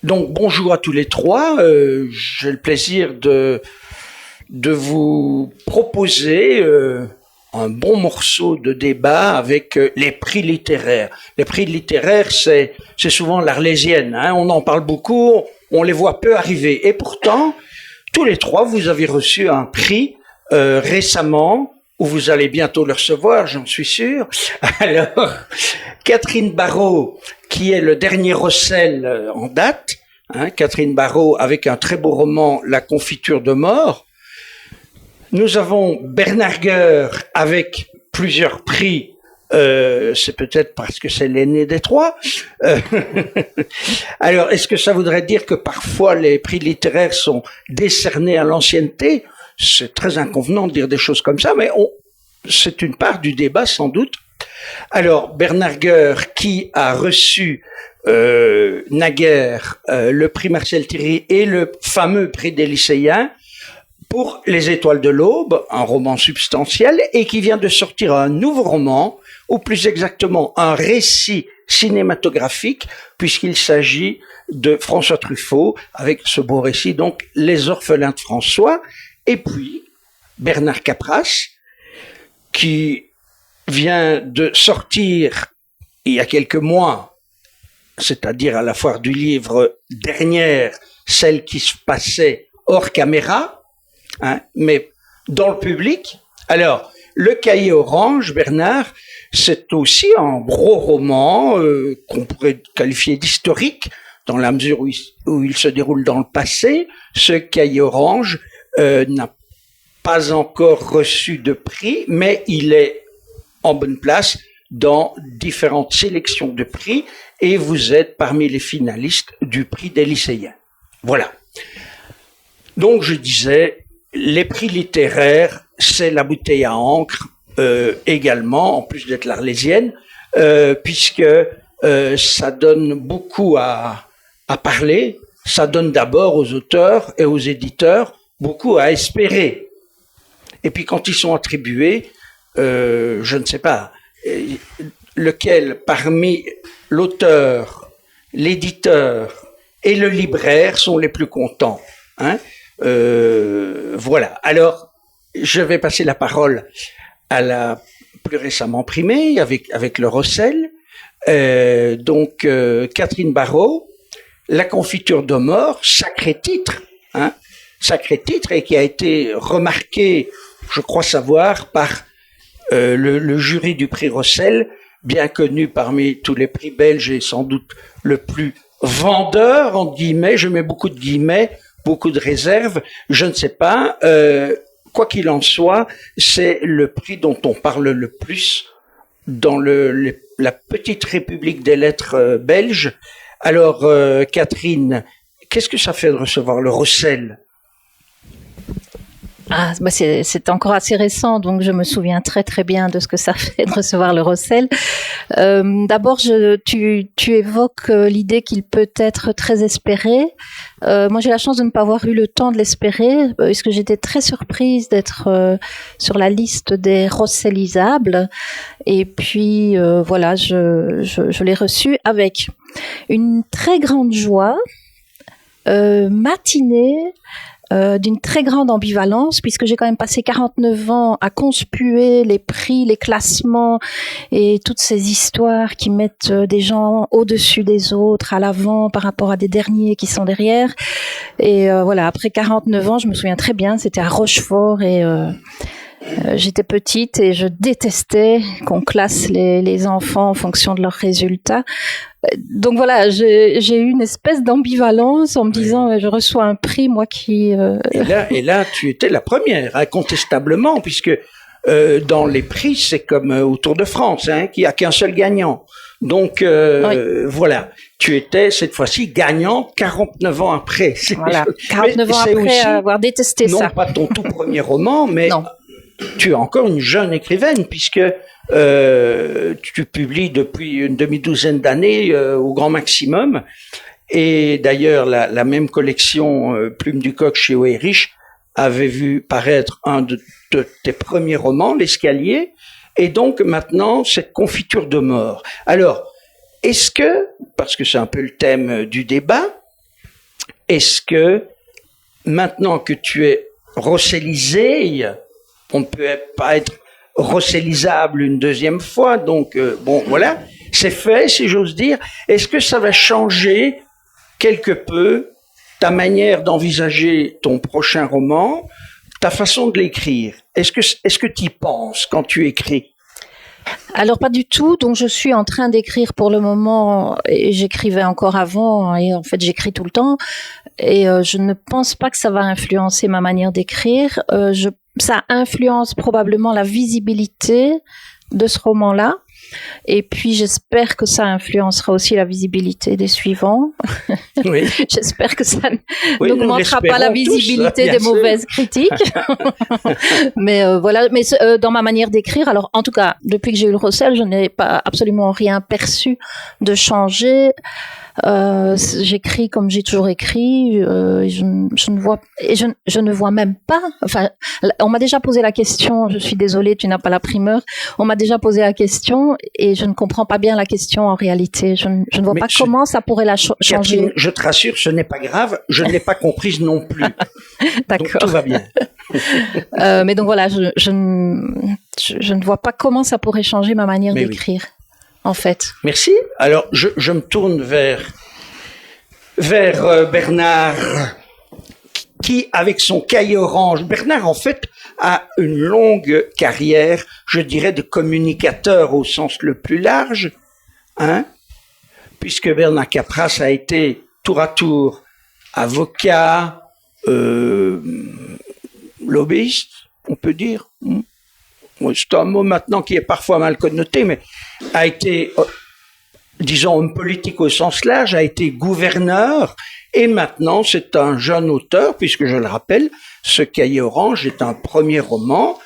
Donc bonjour à tous les trois. J'ai le plaisir de vous proposer un bon morceau de débat avec les prix littéraires. Les prix littéraires, c'est souvent l'Arlésienne. Hein, on en parle beaucoup, on les voit peu arriver. Et pourtant, tous les trois, vous avez reçu un prix récemment, ou vous allez bientôt le recevoir, j'en suis sûr. Alors, Catherine Barraud, qui est le dernier Rossel en date, hein, Catherine Barraud avec un très beau roman, La confiture de mort. Nous avons Bernard Gueur avec plusieurs prix, c'est peut-être parce que c'est l'aîné des trois. Alors, est-ce que ça voudrait dire que parfois les prix littéraires sont décernés à l'ancienneté? C'est très inconvenant de dire des choses comme ça, mais c'est une part du débat sans doute. Alors, Bernard Gueur, qui a reçu naguère le prix Marcel Thierry et le fameux prix des lycéens pour Les Étoiles de l'Aube, un roman substantiel, et qui vient de sortir un nouveau roman, ou plus exactement un récit cinématographique, puisqu'il s'agit de François Truffaut, avec ce beau récit, donc Les Orphelins de François, et puis Bernard Capras, qui vient de sortir il y a quelques mois, c'est-à-dire à la foire du livre dernière, celle qui se passait hors caméra, hein, mais dans le public. Alors, Le Cahier orange, Bernard, c'est aussi un gros roman qu'on pourrait qualifier d'historique, dans la mesure où il se déroule dans le passé. Ce Cahier orange n'a pas encore reçu de prix, mais il est en bonne place dans différentes sélections de prix et vous êtes parmi les finalistes du prix des lycéens. Voilà. Donc je disais, les prix littéraires, c'est la bouteille à encre également, en plus d'être l'Arlésienne, puisque ça donne beaucoup à parler, ça donne d'abord aux auteurs et aux éditeurs beaucoup à espérer. Et puis quand ils sont attribués, je ne sais pas, lequel parmi l'auteur, l'éditeur et le libraire sont les plus contents, hein. Voilà. Alors, je vais passer la parole à la plus récemment primée avec le Rossel. Donc, Catherine Barraud, La confiture de mort, sacré titre, hein, sacré titre, et qui a été remarqué, je crois savoir, par le jury du prix Rossel, bien connu parmi tous les prix belges et sans doute le plus vendeur, en guillemets, je mets beaucoup de guillemets, beaucoup de réserves, je ne sais pas, quoi qu'il en soit, c'est le prix dont on parle le plus dans la petite République des lettres belges. Alors, Catherine, qu'est-ce que ça fait de recevoir le Rossel ? Ah, bah c'est encore assez récent, donc je me souviens très très bien de ce que ça fait de recevoir le Rossel. D'abord, tu évoques l'idée qu'il peut être très espéré. Moi, j'ai la chance de ne pas avoir eu le temps de l'espérer, puisque j'étais très surprise d'être sur la liste des Rosselisables. Et puis, voilà, je l'ai reçu avec une très grande joie, matinée, d'une très grande ambivalence, puisque j'ai quand même passé 49 ans à conspuer les prix, les classements et toutes ces histoires qui mettent des gens au-dessus des autres, à l'avant par rapport à des derniers qui sont derrière. Et voilà, après 49 ans, je me souviens très bien, c'était à Rochefort et j'étais petite et je détestais qu'on classe les enfants en fonction de leurs résultats. Donc voilà, j'ai eu une espèce d'ambivalence en me disant je reçois un prix, moi qui... Et là, tu étais la première, incontestablement, puisque dans les prix, c'est comme au Tour de France, hein, qu'il n'y a qu'un seul gagnant. Donc oui. Voilà, tu étais cette fois-ci gagnante 49 ans après. Voilà, 49 ans après aussi, avoir détesté ça. Non pas ton tout premier roman, mais... Non. Tu es encore une jeune écrivaine puisque tu publies depuis une demi-douzaine d'années au grand maximum. Et d'ailleurs, la même collection Plume du Coq chez Oerich avait vu paraître un de tes premiers romans, L'Escalier. Et donc maintenant, cette confiture de mort. Alors, est-ce que, parce que c'est un peu le thème du débat, est-ce que maintenant que tu es rossellisé, on ne peut pas être rossellisable une deuxième fois, donc bon, voilà, c'est fait, si j'ose dire. Est-ce que ça va changer quelque peu ta manière d'envisager ton prochain roman, ta façon de l'écrire? Est-ce que tu y penses quand tu écris? Alors pas du tout, donc je suis en train d'écrire pour le moment, et j'écrivais encore avant, et en fait j'écris tout le temps, et je ne pense pas que ça va influencer ma manière d'écrire. Ça influence probablement la visibilité de ce roman-là, et puis j'espère que ça influencera aussi la visibilité des suivants. Oui. J'espère que ça n'augmentera pas la visibilité tous, des mauvaises critiques. Mais voilà, mais dans ma manière d'écrire, alors en tout cas, depuis que j'ai eu le Rossel, je n'ai pas absolument rien perçu de changer. J'écris comme j'ai toujours écrit. Je ne vois même pas. Enfin, on m'a déjà posé la question. Je suis désolée, tu n'as pas la primeur. On m'a déjà posé la question et je ne comprends pas bien la question en réalité. Je ne vois pas comment ça pourrait la changer. Catherine, je te rassure, ce n'est pas grave. Je ne l'ai pas comprise non plus. D'accord. Donc tout va bien. Mais donc voilà, je ne vois pas comment ça pourrait changer ma manière d'écrire. Oui. En fait. Merci. Alors, je me tourne vers Bernard, qui, avec son cahier orange, Bernard, en fait, a une longue carrière, je dirais, de communicateur au sens le plus large, hein, puisque Bernard Capras a été tour à tour avocat, lobbyiste, on peut dire. C'est un mot maintenant qui est parfois mal connoté, mais a été, disons, homme politique au sens large, a été gouverneur, et maintenant c'est un jeune auteur, puisque je le rappelle, ce Cahier orange est un premier roman,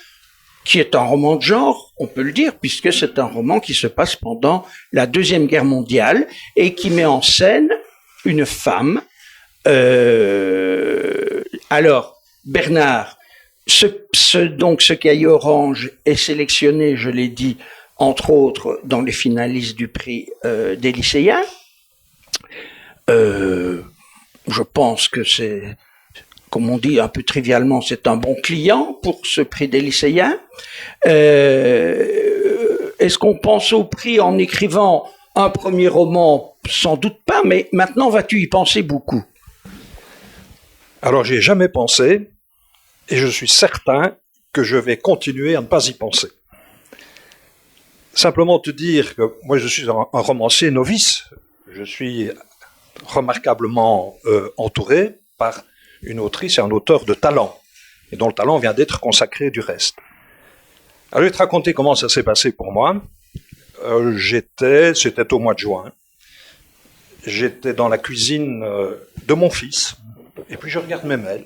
qui est un roman de genre, on peut le dire, puisque c'est un roman qui se passe pendant la Deuxième Guerre mondiale, et qui met en scène une femme. Alors, Bernard, ce Cahier orange est sélectionné, je l'ai dit, entre autres dans les finalistes du prix des lycéens. Je pense que c'est, comme on dit un peu trivialement, c'est un bon client pour ce prix des lycéens. Est-ce qu'on pense au prix en écrivant un premier roman? Sans doute pas, mais maintenant vas-tu y penser beaucoup? Alors j'y ai jamais pensé. Et je suis certain que je vais continuer à ne pas y penser. Simplement te dire que moi je suis un romancier novice. Je suis remarquablement entouré par une autrice et un auteur de talent, et dont le talent vient d'être consacré du reste. Alors je vais te raconter comment ça s'est passé pour moi. C'était au mois de juin. J'étais dans la cuisine de mon fils, et puis je regarde mes mails.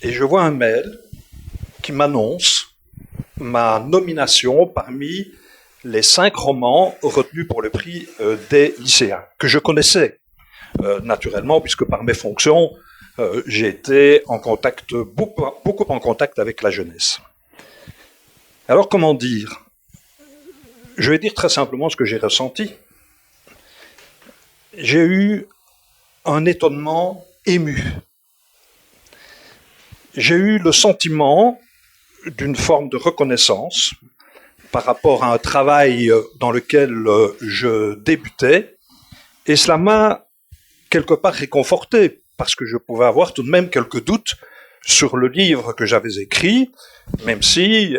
Et je vois un mail qui m'annonce ma nomination parmi les 5 romans retenus pour le prix des lycéens, que je connaissais naturellement, puisque par mes fonctions, j'ai été en contact, beaucoup en contact avec la jeunesse. Alors comment dire? Je vais dire très simplement ce que j'ai ressenti. J'ai eu un étonnement ému. J'ai eu le sentiment d'une forme de reconnaissance par rapport à un travail dans lequel je débutais, et cela m'a quelque part réconforté, parce que je pouvais avoir tout de même quelques doutes sur le livre que j'avais écrit, même si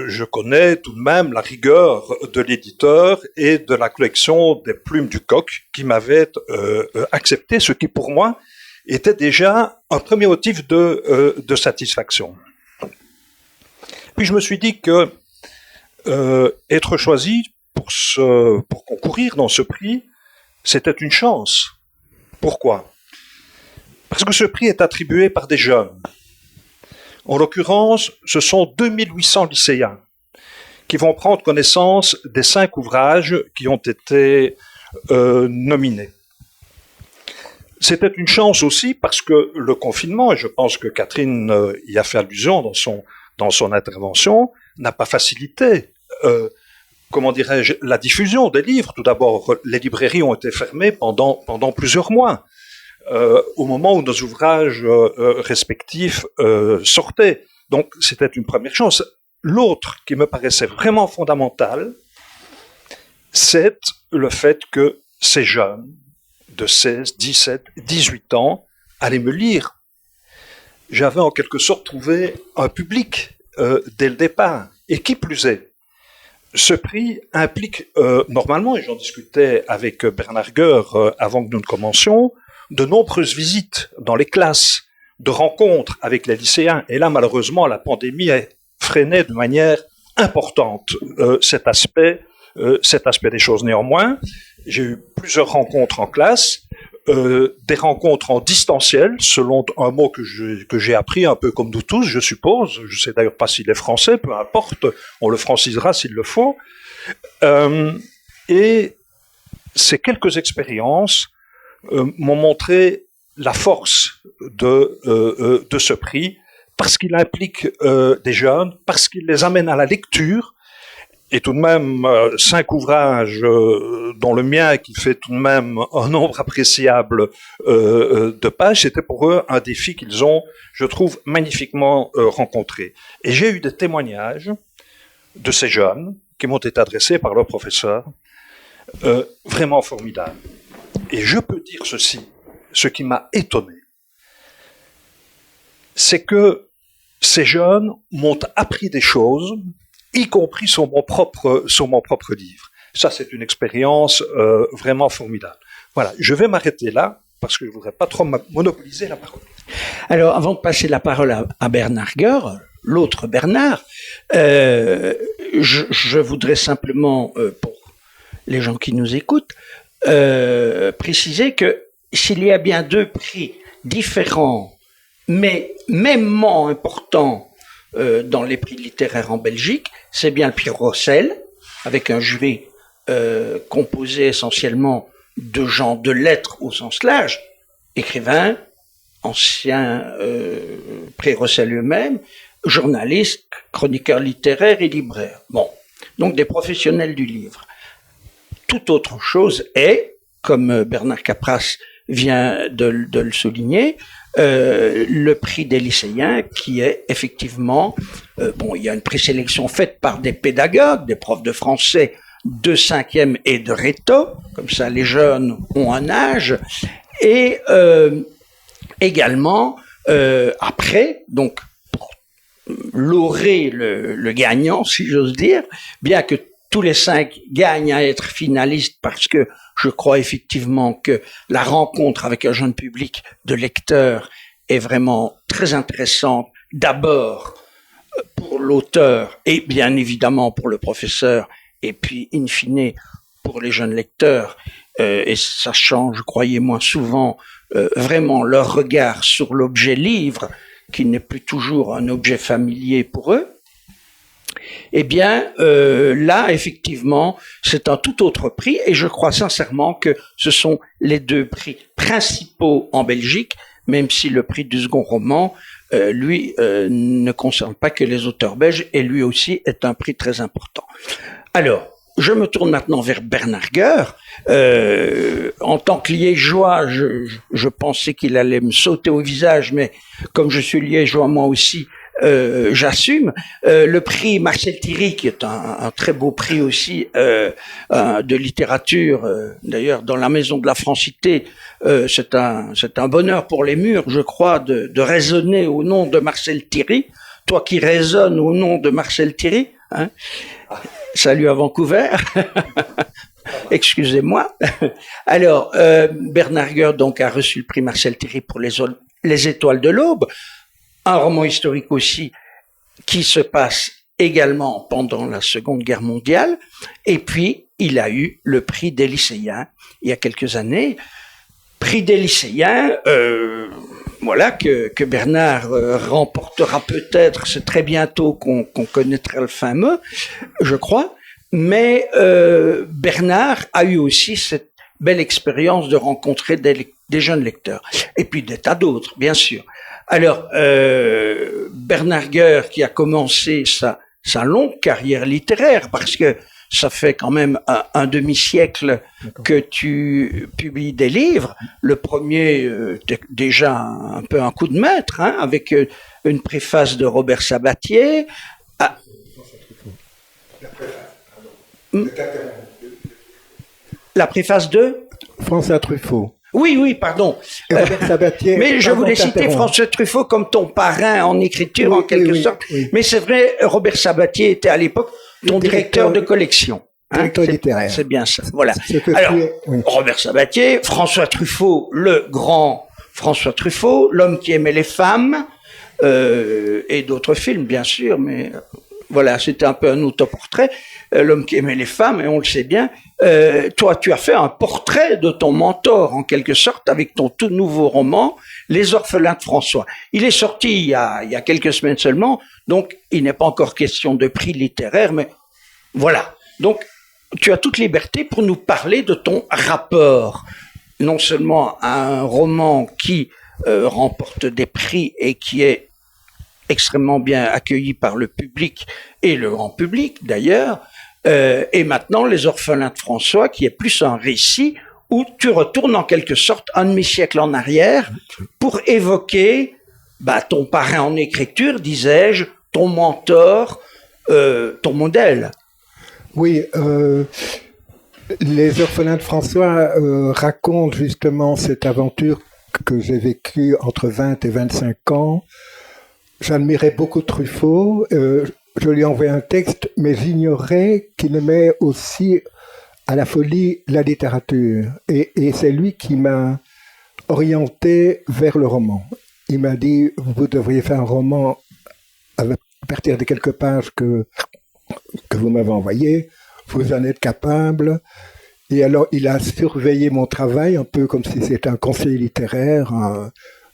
je connais tout de même la rigueur de l'éditeur et de la collection des plumes du coq qui m'avait accepté, ce qui pour moi était déjà un premier motif de satisfaction. Puis je me suis dit que être choisi pour concourir dans ce prix, c'était une chance. Pourquoi? Parce que ce prix est attribué par des jeunes. En l'occurrence, ce sont 2800 lycéens qui vont prendre connaissance des 5 ouvrages qui ont été nominés. C'était une chance aussi parce que le confinement, et je pense que Catherine y a fait allusion dans son intervention, n'a pas facilité, comment dirais-je, la diffusion des livres. Tout d'abord, les librairies ont été fermées pendant plusieurs mois. au moment où nos ouvrages respectifs sortaient. Donc, c'était une première chose. L'autre qui me paraissait vraiment fondamental, c'est le fait que ces jeunes de 16, 17, 18 ans allaient me lire. J'avais en quelque sorte trouvé un public dès le départ. Et qui plus est, ce prix implique normalement, et j'en discutais avec Bernard Gueur avant que nous ne commencions, de nombreuses visites dans les classes, de rencontres avec les lycéens. Et là, malheureusement, la pandémie a freiné de manière importante cet aspect des choses. Néanmoins, j'ai eu plusieurs rencontres en classe, des rencontres en distanciel, selon un mot que j'ai appris un peu comme nous tous, je suppose. Je sais d'ailleurs pas s'il est français, peu importe, on le francisera s'il le faut. Et ces quelques expériences m'ont montré la force de ce prix, parce qu'il implique des jeunes, parce qu'il les amène à la lecture. Et tout de même, 5 ouvrages, dont le mien, qui fait tout de même un nombre appréciable de pages, c'était pour eux un défi qu'ils ont, je trouve, magnifiquement rencontré. Et j'ai eu des témoignages de ces jeunes qui m'ont été adressés par leurs professeurs, vraiment formidables. Et je peux dire ceci, ce qui m'a étonné, c'est que ces jeunes m'ont appris des choses, y compris sur mon propre livre. Ça, c'est une expérience vraiment formidable. Voilà, je vais m'arrêter là, parce que je ne voudrais pas trop monopoliser la parole. Alors, avant de passer la parole à Bernard Gueur, l'autre Bernard, je voudrais simplement, pour les gens qui nous écoutent, préciser que s'il y a bien 2 prix différents, mais mêmement importants, dans les prix littéraires en Belgique, c'est bien le prix Rossel, avec un jury composé essentiellement de gens de lettres au sens large, écrivains, anciens prix Rossel eux-mêmes, journalistes, chroniqueurs littéraires et libraires. Bon, donc des professionnels du livre. Toute autre chose est, comme Bernard Capras vient de le souligner, le prix des lycéens, qui est effectivement, il y a une présélection faite par des pédagogues, des profs de français de 5e et de réto, comme ça les jeunes ont un âge, et également après, donc pour laurer le gagnant, si j'ose dire, bien que tous les 5 gagnent à être finalistes, parce que je crois effectivement que la rencontre avec un jeune public de lecteurs est vraiment très intéressante, d'abord pour l'auteur et bien évidemment pour le professeur, et puis in fine pour les jeunes lecteurs, et ça change, croyez-moi, souvent vraiment leur regard sur l'objet livre, qui n'est plus toujours un objet familier pour eux. Eh bien, là, effectivement, c'est un tout autre prix, et je crois sincèrement que ce sont les 2 prix principaux en Belgique, même si le prix du second roman, lui, ne concerne pas que les auteurs belges, et lui aussi est un prix très important. Alors, je me tourne maintenant vers Bernard Gueur. En tant que liégeois, je pensais qu'il allait me sauter au visage, mais comme je suis liégeois moi aussi, j'assume. Le prix Marcel Thierry, qui est un très beau prix aussi de littérature, d'ailleurs dans la Maison de la Francité, c'est un bonheur pour les murs, je crois, de raisonner au nom de Marcel Thierry. Toi qui raisonnes au nom de Marcel Thierry, hein. Salut à Vancouver. Excusez-moi. Alors, Bernard Gueur donc a reçu le prix Marcel Thierry pour les Étoiles de l'Aube, un roman historique aussi qui se passe également pendant la Seconde Guerre mondiale. Et puis, il a eu le prix des lycéens il y a quelques années. Prix des lycéens, voilà, que Bernard remportera peut-être, c'est très bientôt qu'on connaîtra le fin mot, je crois. Mais Bernard a eu aussi cette belle expérience de rencontrer des jeunes lecteurs. Et puis des tas d'autres, bien sûr. Alors, Bernard Gueur, qui a commencé sa longue carrière littéraire, parce que ça fait quand même un demi-siècle que tu publies des livres. Le premier, déjà un peu un coup de maître, hein, avec une préface de Robert Sabatier. Ah. La préface de François Truffaut. Oui, pardon. Robert Sabatier, mais je voulais citer François Truffaut comme ton parrain en écriture, en quelque sorte. Oui. Mais c'est vrai, Robert Sabatier était à l'époque ton directeur de collection. Directeur littéraire. C'est bien ça. Voilà. Alors, Robert Sabatier, François Truffaut, le grand François Truffaut, l'homme qui aimait les femmes, et d'autres films, bien sûr, mais voilà, c'était un peu un autoportrait. L'homme qui aimait les femmes, et on le sait bien. Toi, tu as fait un portrait de ton mentor, en quelque sorte, avec ton tout nouveau roman, Les orphelins de François. Il est sorti il y a quelques semaines seulement, donc il n'est pas encore question de prix littéraire, mais voilà. Donc, tu as toute liberté pour nous parler de ton rapport, non seulement à un roman qui remporte des prix et qui est extrêmement bien accueilli par le public et le grand public d'ailleurs, et maintenant Les orphelins de François, qui est plus un récit où tu retournes en quelque sorte un demi-siècle en arrière pour évoquer ton parrain en écriture, disais-je, ton mentor, ton modèle. Oui, Les orphelins de François racontent justement cette aventure que j'ai vécue entre 20 et 25 ans. J'admirais beaucoup Truffaut, je lui ai envoyé un texte, mais j'ignorais qu'il aimait aussi à la folie la littérature. Et c'est lui qui m'a orienté vers le roman. Il m'a dit, vous devriez faire un roman à partir de quelques pages que vous m'avez envoyées, vous en êtes capable. Et alors, il a surveillé mon travail, un peu comme si c'était un conseiller littéraire,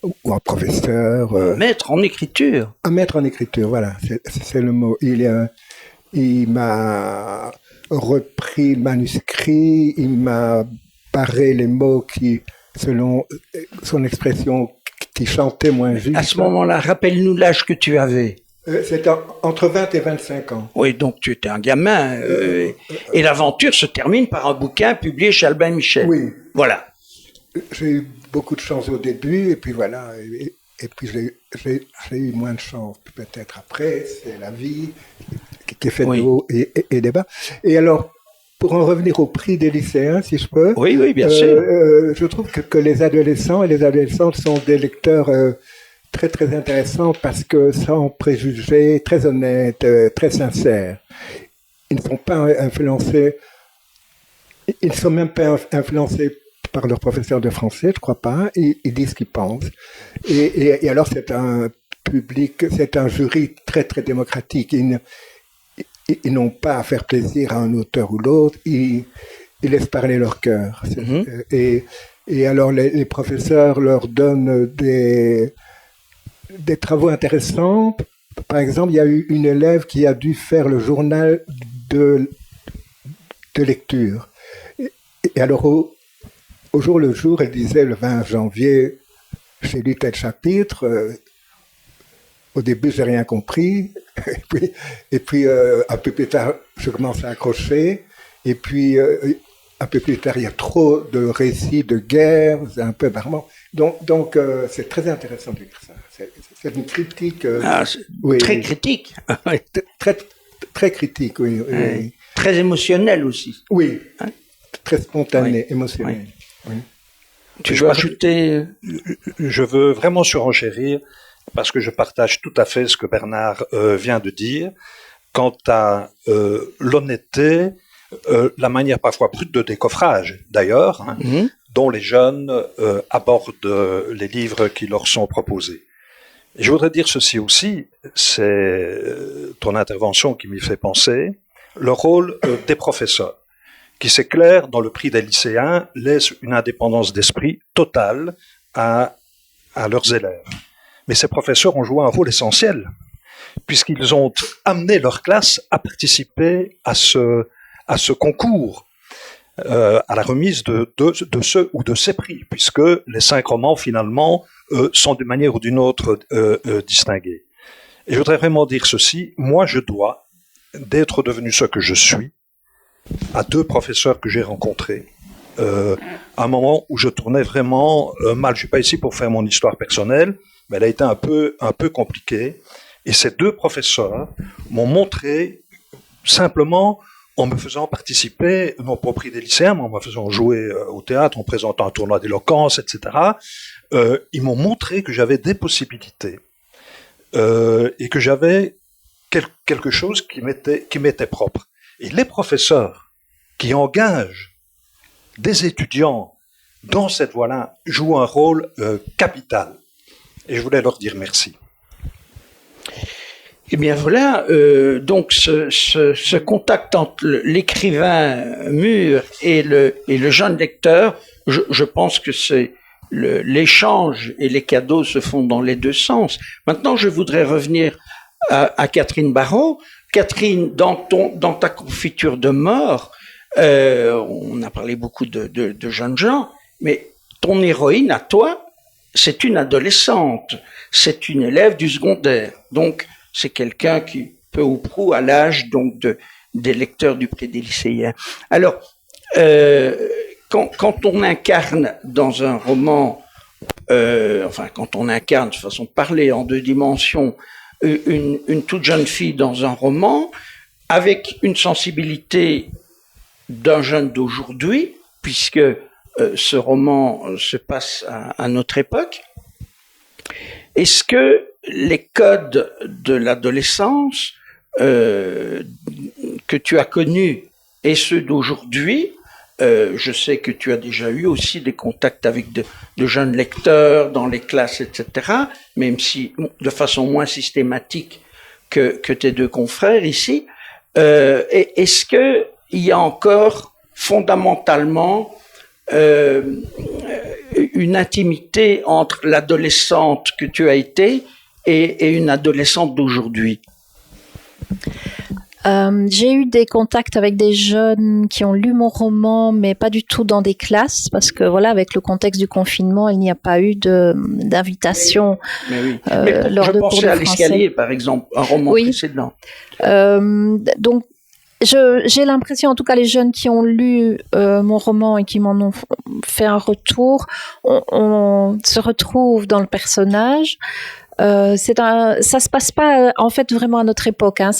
ou un professeur. Un maître en écriture. Un maître en écriture, voilà, c'est le mot. Il m'a repris le manuscrit, il m'a barré les mots qui, selon son expression, qui chantaient moins juste. À ce moment-là, rappelle-nous l'âge que tu avais. C'était entre 20 et 25 ans. Oui, donc tu étais un gamin. Et l'aventure se termine par un bouquin publié chez Albin Michel. Oui. Voilà. J'ai eu beaucoup de chance au début, et puis voilà. Et puis j'ai eu moins de chance peut-être après. C'est la vie qui est faite de haut et des bas. Et alors, pour en revenir au prix des lycéens, si je peux. Oui, bien sûr. Je trouve que les adolescents et les adolescentes sont des lecteurs très très intéressants parce que sans préjugés, très honnêtes, très sincères. Ils ne sont pas influencés. Ils ne sont même pas influencés par leur professeur de français, je crois pas. Ils disent ce qu'ils pensent. Et alors c'est un public, c'est un jury très très démocratique. Ils n'ont pas à faire plaisir à un auteur ou l'autre. Ils laissent parler leur cœur. Et alors les professeurs leur donnent des travaux intéressants. Par exemple, il y a eu une élève qui a dû faire le journal de lecture. Et alors, au jour le jour, elle disait le 20 janvier, j'ai lu tel chapitre. Au début, j'ai rien compris. Et puis un peu plus tard, je commence à accrocher. Et puis, un peu plus tard, il y a trop de récits de guerre. C'est un peu barbant. Donc c'est très intéressant de lire ça. C'est une critique. Très critique. Très critique, oui. Très émotionnelle aussi. Oui. Hein? Très spontanée, émotionnelle. Oui. Tu veux ajouter? Je veux vraiment surenchérir parce que je partage tout à fait ce que Bernard vient de dire quant à l'honnêteté, la manière parfois brute de décoffrage d'ailleurs, dont les jeunes abordent les livres qui leur sont proposés. Et je voudrais dire ceci aussi, c'est ton intervention qui m'y fait penser, le rôle des professeurs, qui c'est clair, dans le prix des lycéens, laisse une indépendance d'esprit totale à leurs élèves. Mais ces professeurs ont joué un rôle essentiel, puisqu'ils ont amené leur classe à participer à ce concours, à la remise de ce ou de ces prix, puisque les 5 romans, finalement, sont d'une manière ou d'une autre distingués. Et je voudrais vraiment dire ceci, moi je dois, d'être devenu ce que je suis, à 2 professeurs que j'ai rencontrés. À un moment où je tournais vraiment mal. Je suis pas ici pour faire mon histoire personnelle, mais elle a été un peu compliquée. Et ces 2 professeurs m'ont montré, simplement en me faisant participer, non pas au prix des lycéens, mais en me faisant jouer au théâtre, en présentant un tournoi d'éloquence, etc. Ils m'ont montré que j'avais des possibilités et que j'avais quelque chose qui m'était propre. Et les professeurs qui engagent des étudiants dans cette voie-là jouent un rôle capital. Et je voulais leur dire merci. Eh bien voilà, donc ce contact entre l'écrivain mûr et le jeune lecteur, je pense que c'est l'échange et les cadeaux se font dans les 2 sens. Maintenant, je voudrais revenir à Catherine Barraud. Catherine, dans ta confiture de mort, on a parlé beaucoup de jeunes gens, mais ton héroïne à toi, c'est une adolescente, c'est une élève du secondaire. Donc, c'est quelqu'un qui, peu ou prou, à l'âge donc des lecteurs du prix des lycéens. Alors, quand on incarne dans un roman, quand on incarne de façon de parler en 2 dimensions, une toute jeune fille dans un roman, avec une sensibilité d'un jeune d'aujourd'hui, puisque ce roman se passe à notre époque, est-ce que les codes de l'adolescence que tu as connus et ceux d'aujourd'hui, je sais que tu as déjà eu aussi des contacts avec de jeunes lecteurs dans les classes, etc., même si de façon moins systématique que tes 2 confrères ici. Est-ce qu'il y a encore fondamentalement une intimité entre l'adolescente que tu as été et une adolescente d'aujourd'hui? J'ai eu des contacts avec des jeunes qui ont lu mon roman, mais pas du tout dans des classes, parce que voilà, avec le contexte du confinement, il n'y a pas eu d'invitation. Mais oui. Je pensais à L'Escalier, par exemple, un roman précédent. Donc, j'ai l'impression, en tout cas les jeunes qui ont lu mon roman et qui m'en ont fait un retour, on se retrouve dans le personnage. Ça se passe pas en fait vraiment à notre époque. Hein.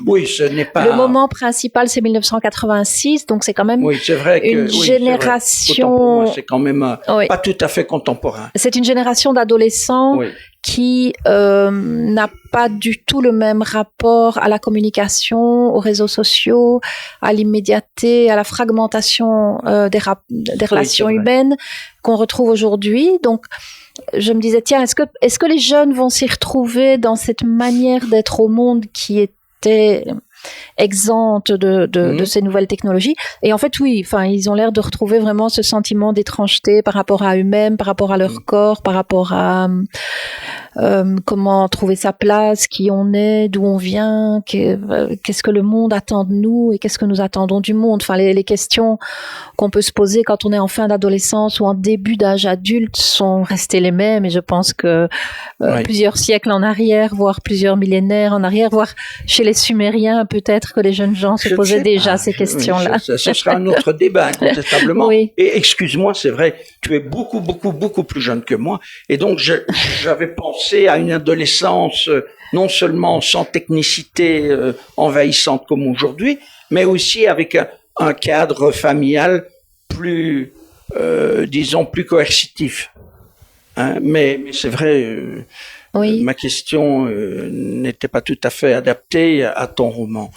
Oui, ce n'est pas. Le moment principal, c'est 1986, donc c'est quand même c'est vrai que, une génération. Pour moi, c'est quand même pas tout à fait contemporain. C'est une génération d'adolescents qui n'a pas du tout le même rapport à la communication, aux réseaux sociaux, à l'immédiateté, à la fragmentation des relations humaines qu'on retrouve aujourd'hui. Donc, je me disais, tiens, est-ce que les jeunes vont s'y retrouver dans cette manière d'être au monde qui était exempte de ces nouvelles technologies? Et en fait, oui, ils ont l'air de retrouver vraiment ce sentiment d'étrangeté par rapport à eux-mêmes, par rapport à leur corps, par rapport à comment trouver sa place, qui on est, d'où on vient, qu'est-ce que le monde attend de nous et qu'est-ce que nous attendons du monde. Enfin, les questions qu'on peut se poser quand on est en fin d'adolescence ou en début d'âge adulte sont restées les mêmes, et je pense que plusieurs siècles en arrière, voire plusieurs millénaires en arrière, voire chez les Sumériens, peut-être que les jeunes gens se posaient déjà ces questions-là. Ce sera un autre débat, incontestablement. Et excuse-moi, c'est vrai, tu es beaucoup, beaucoup, beaucoup plus jeune que moi, et donc j'avais pensé à une adolescence non seulement sans technicité envahissante comme aujourd'hui, mais aussi avec un cadre familial plus, disons, plus coercitif. Hein, mais c'est vrai, ma question n'était pas tout à fait adaptée à ton roman.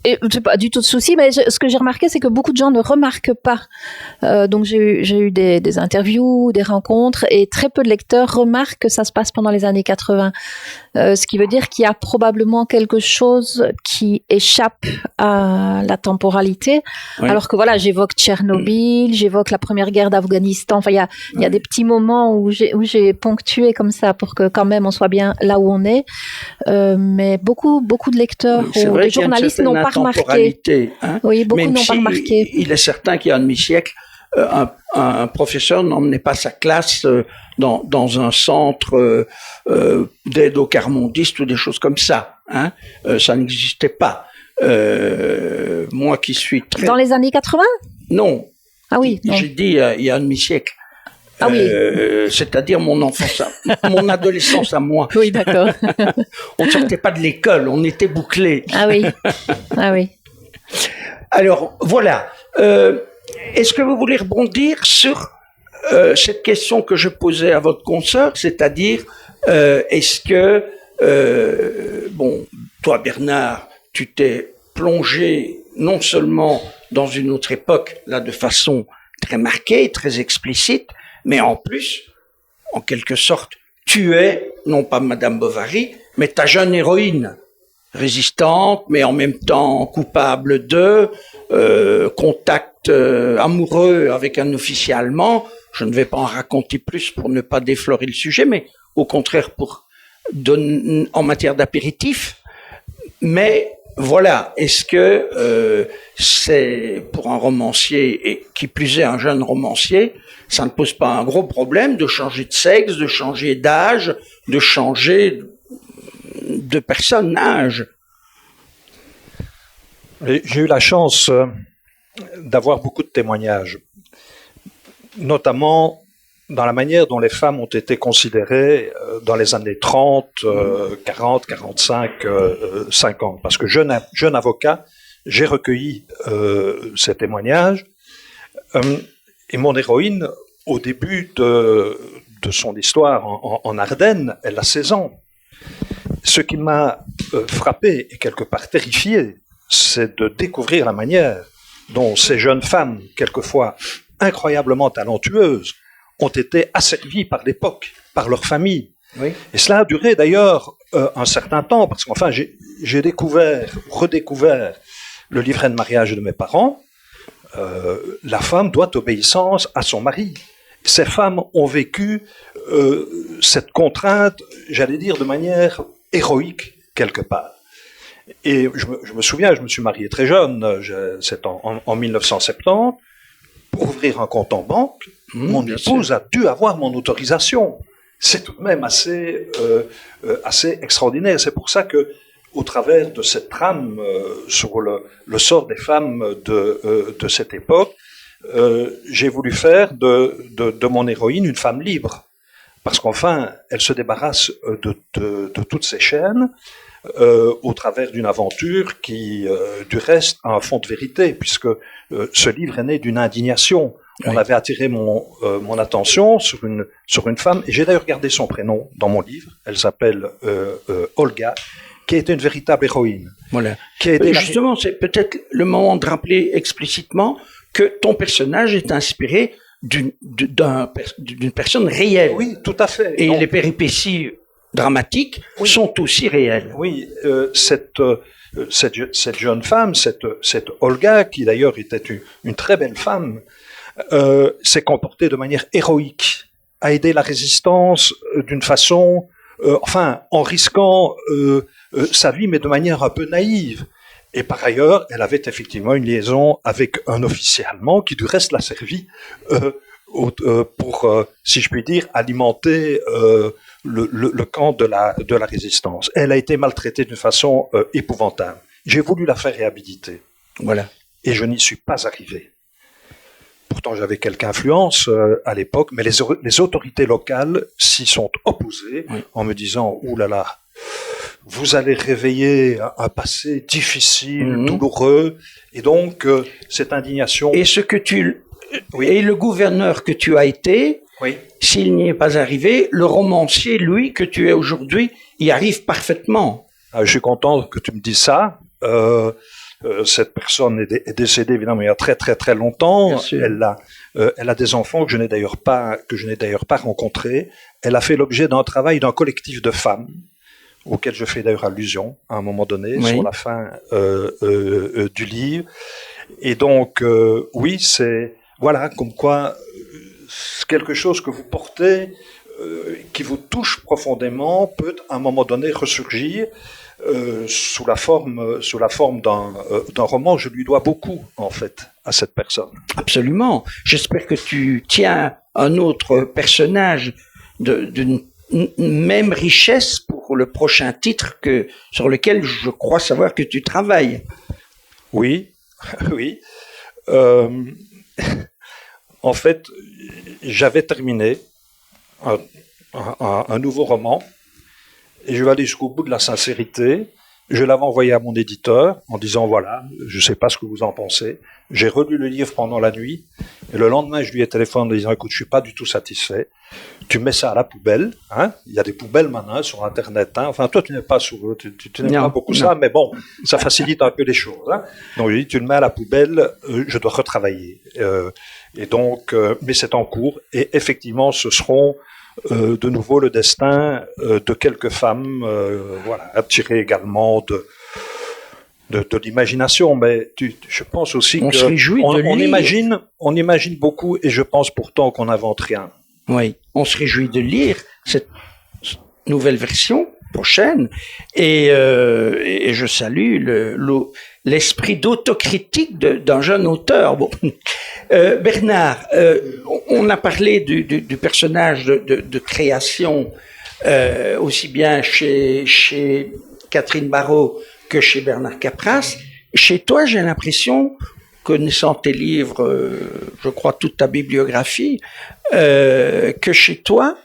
Et c'est pas du tout de souci, mais ce que j'ai remarqué, c'est que beaucoup de gens ne remarquent pas. Donc j'ai eu des interviews, des rencontres, et très peu de lecteurs remarquent que ça se passe pendant les années 80. Ce qui veut dire qu'il y a probablement quelque chose qui échappe à la temporalité. Alors que voilà, j'évoque Tchernobyl, j'évoque la première guerre d'Afghanistan. Enfin, il y a des petits moments où j'ai ponctué comme ça pour que quand même on soit bien là où on est. Mais beaucoup de lecteurs ou de journalistes n'ont pas remarqué. Hein, oui, beaucoup n'ont pas remarqué. Il est certain qu'il y a un demi-siècle, un professeur n'emmenait pas sa classe dans un centre d'aide aux quart mondistes ou des choses comme ça. Hein, ça n'existait pas. moi qui suis très... Dans les années 80? Non. Ah oui. Non. J'ai dit il y a un demi-siècle. Ah oui. C'est-à-dire mon enfance, mon adolescence à moi. Oui, d'accord. On ne sortait pas de l'école, on était bouclés. Ah oui. Ah oui. Alors, voilà. Est-ce que vous voulez rebondir sur cette question que je posais à votre consoeur, c'est-à-dire, est-ce que, bon, toi Bernard, tu t'es plongé non seulement dans une autre époque, là de façon très marquée, très explicite, mais en plus, en quelque sorte, tu es, non pas Madame Bovary, mais ta jeune héroïne, résistante, mais en même temps coupable de contact amoureux avec un officier allemand. Je ne vais pas en raconter plus pour ne pas déflorer le sujet, mais au contraire pour donner en matière d'apéritif. Mais voilà, est-ce que c'est pour un romancier, et qui plus est un jeune romancier, ça ne pose pas un gros problème de changer de sexe, de changer d'âge, de changer de personnage? J'ai eu la chance d'avoir beaucoup de témoignages, notamment dans la manière dont les femmes ont été considérées dans les années 30, 40, 45, 50. Parce que jeune avocat, j'ai recueilli ces témoignages. Et mon héroïne, au début de son histoire en Ardennes, elle a 16 ans. Ce qui m'a frappé et quelque part terrifié, c'est de découvrir la manière dont ces jeunes femmes, quelquefois incroyablement talentueuses, ont été asservies par l'époque, par leur famille. Oui. Et cela a duré d'ailleurs un certain temps, parce qu'enfin j'ai redécouvert le livret de mariage de mes parents. La femme doit obéissance à son mari. Ces femmes ont vécu cette contrainte, j'allais dire, de manière héroïque, quelque part. Et je me souviens, je me suis marié très jeune, c'est en 1970, pour ouvrir un compte en banque, mon épouse a dû avoir mon autorisation. C'est tout de même assez extraordinaire. C'est pour ça que, au travers de cette trame sur le sort des femmes de cette époque, j'ai voulu faire de mon héroïne une femme libre. Parce qu'enfin, elle se débarrasse de toutes ces chaînes au travers d'une aventure qui, du reste, a un fond de vérité, puisque ce livre est né d'une indignation. On avait attiré mon attention sur une femme, et j'ai d'ailleurs gardé son prénom dans mon livre. Elle s'appelle Olga, qui était une véritable héroïne. Voilà. Qui justement, c'est peut-être le moment de rappeler explicitement que ton personnage est inspiré d'une personne réelle. Oui, tout à fait. Et les péripéties dramatiques sont aussi réelles. Oui, cette jeune femme, cette Olga, qui d'ailleurs était une très belle femme, s'est comportée de manière héroïque, a aidé la résistance d'une façon, en risquant sa vie, mais de manière un peu naïve. Et par ailleurs, elle avait effectivement une liaison avec un officier allemand qui, du reste, l'a servi pour, si je puis dire, alimenter le camp de la résistance. Elle a été maltraitée d'une façon épouvantable. J'ai voulu la faire réhabiliter. Voilà. Et je n'y suis pas arrivé. Pourtant, j'avais quelque influence à l'époque, mais les autorités locales s'y sont opposées en me disant « Ouh là là, vous allez réveiller un passé difficile, douloureux, et donc cette indignation... » Et et le gouverneur que tu as été, s'il n'y est pas arrivé, le romancier, lui, que tu es aujourd'hui, y arrive parfaitement. Je suis content que tu me dises ça. Cette personne est décédée évidemment il y a très très très longtemps. Elle a des enfants que je n'ai d'ailleurs pas rencontrés. Elle a fait l'objet d'un travail d'un collectif de femmes auquel je fais d'ailleurs allusion à un moment donné sur la fin du livre. Et donc oui, c'est voilà comme quoi quelque chose que vous portez qui vous touche profondément peut à un moment donné ressurgir. Sous la forme d'un roman. Je lui dois beaucoup, en fait, à cette personne. Absolument. J'espère que tu tiens un autre personnage d'une même richesse pour pour le prochain titre sur lequel je crois savoir que tu travailles. Oui, oui. En fait, j'avais terminé un nouveau roman et je vais aller jusqu'au bout de la sincérité. Je l'avais envoyé à mon éditeur en disant voilà, je ne sais pas ce que vous en pensez. J'ai relu le livre pendant la nuit et le lendemain, je lui ai téléphoné en disant écoute, je suis pas du tout satisfait. Tu mets ça à la poubelle. Hein. Il y a des poubelles maintenant sur Internet. Hein. Enfin, toi, tu n'aimes pas tu n'aimes pas beaucoup ça, mais bon, ça facilite un peu les choses. Hein. Donc, je lui dis tu le mets à la poubelle. Je dois retravailler. Et donc, mais c'est en cours. Et effectivement, ce seront de nouveau le destin de quelques femmes, voilà, attirées également de l'imagination, mais je pense aussi on imagine beaucoup, et je pense pourtant qu'on n'invente rien. Oui, on se réjouit de lire cette nouvelle version prochaine, et je salue l'esprit d'autocritique d'un jeune auteur. Bon. Bernard, on a parlé du personnage de création aussi bien chez Catherine Barraud que chez Bernard Capras. Chez toi, j'ai l'impression, connaissant tes livres, je crois toute ta bibliographie, que chez toi,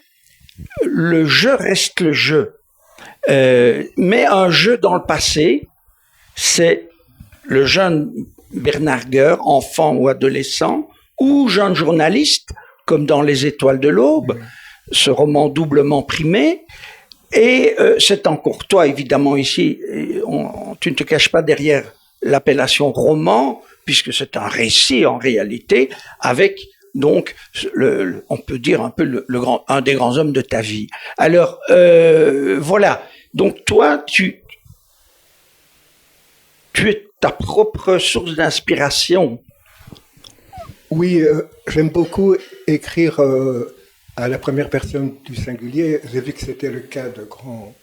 le jeu reste le jeu. Mais un jeu dans le passé, c'est le jeune Bernard Gueur, enfant ou adolescent, ou jeune journaliste, comme dans Les Étoiles de l'Aube, ce roman doublement primé. Et c'est encore toi, évidemment, ici, tu ne te caches pas derrière l'appellation roman, puisque c'est un récit en réalité, avec donc, on peut dire un peu un des grands hommes de ta vie. Alors, voilà. Donc toi, tu es ta propre source d'inspiration. Oui, j'aime beaucoup écrire à la première personne du singulier. J'ai vu que c'était le cas de grands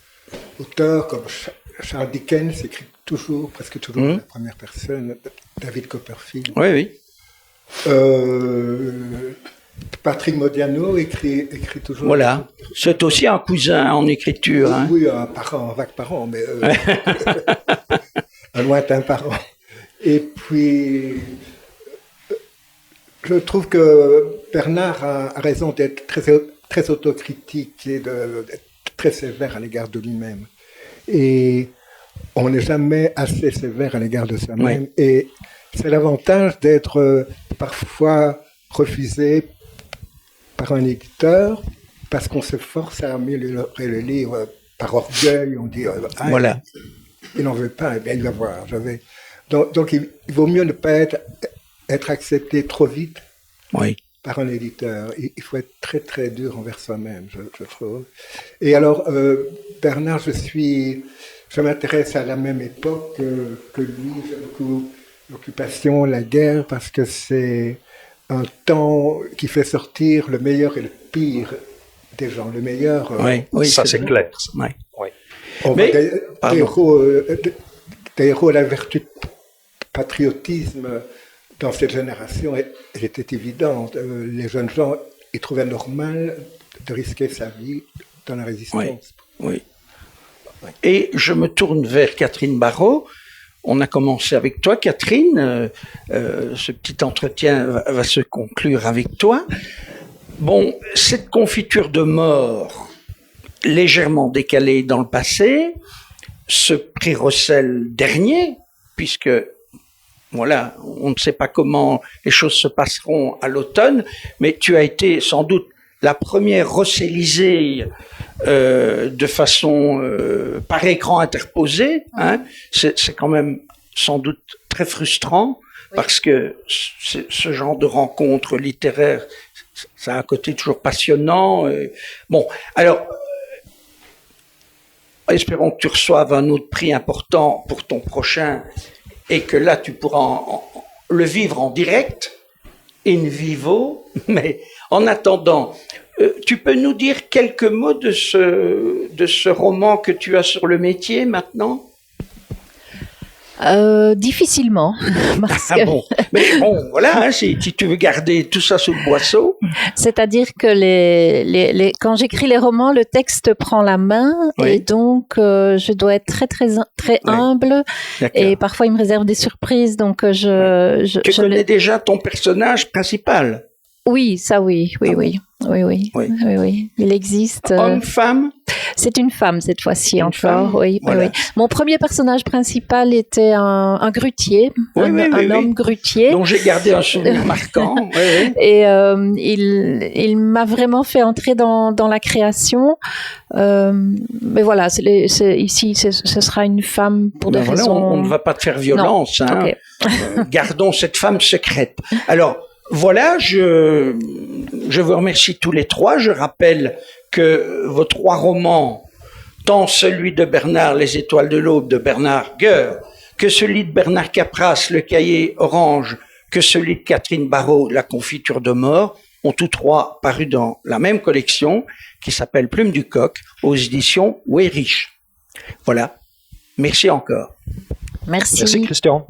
auteurs comme Charles Dickens, écrit presque toujours à la première personne, David Copperfield. Oui, oui. Patrick Modiano écrit toujours. Voilà, c'est aussi un cousin en écriture. Hein. Oui, un vague parent, mais un lointain parent. Et puis, je trouve que Bernard a raison d'être très autocritique et d'être très sévère à l'égard de lui-même. Et on n'est jamais assez sévère à l'égard de soi-même. Oui. Et c'est l'avantage d'être parfois refusé par un éditeur parce qu'on se force à améliorer le livre par orgueil. On dit voilà. Il n'en veut pas, eh bien, il va voir. Donc il vaut mieux ne pas être accepté trop vite par un éditeur. Il faut être très très dur envers soi-même, je trouve. Et alors, Bernard, je m'intéresse à la même époque que lui. J'ai beaucoup l'occupation, la guerre, parce que c'est un temps qui fait sortir le meilleur et le pire des gens. Le meilleur, oui, ça c'est clair. Oui. Oui. On voit des héros à la vertu de patriotisme dans cette génération, elle était évidente. Les jeunes gens, ils trouvaient normal de risquer sa vie dans la résistance. Oui. Et je me tourne vers Catherine Barraud. On a commencé avec toi, Catherine. Ce petit entretien va se conclure avec toi. Bon, cette confiture de mort légèrement décalée dans le passé, ce prix Rossel dernier, puisque voilà, on ne sait pas comment les choses se passeront à l'automne, mais tu as été sans doute la première Rossellisée de façon par écran interposé. Hein. C'est quand même sans doute très frustrant parce que ce genre de rencontre littéraire, ça a un côté toujours passionnant. Bon, alors espérons que tu reçoives un autre prix important pour ton prochain et que là tu pourras le vivre en direct, in vivo, mais en attendant, tu peux nous dire quelques mots de ce roman que tu as sur le métier maintenant ? Difficilement. Parce que... bon. Mais bon, voilà, hein, si tu veux garder tout ça sous le boisseau. C'est-à-dire que quand j'écris les romans, le texte prend la main et donc je dois être très humble et parfois il me réserve des surprises. Donc Tu connais déjà ton personnage principal? Oui, ça oui. Il existe. Homme-femme? C'est une femme cette fois-ci encore. Femme, oui. Mon premier personnage principal était un grutier, un homme grutier, dont j'ai gardé un souvenir marquant. Et il m'a vraiment fait entrer dans la création. Mais voilà, ici, ce sera une femme pour des raisons. On ne va pas te faire violence. Non. Hein. Okay. Gardons cette femme secrète. Alors. Voilà, je vous remercie tous les trois. Je rappelle que vos trois romans, tant celui de Bernard, Les Étoiles de l'Aube, de Bernard Gueur, que celui de Bernard Capras, Le Cahier Orange, que celui de Catherine Barraud, La Confiture de Mort, ont tous trois paru dans la même collection qui s'appelle Plume du Coq, aux éditions Weyrich. Voilà. Merci encore. Merci. Merci Christian.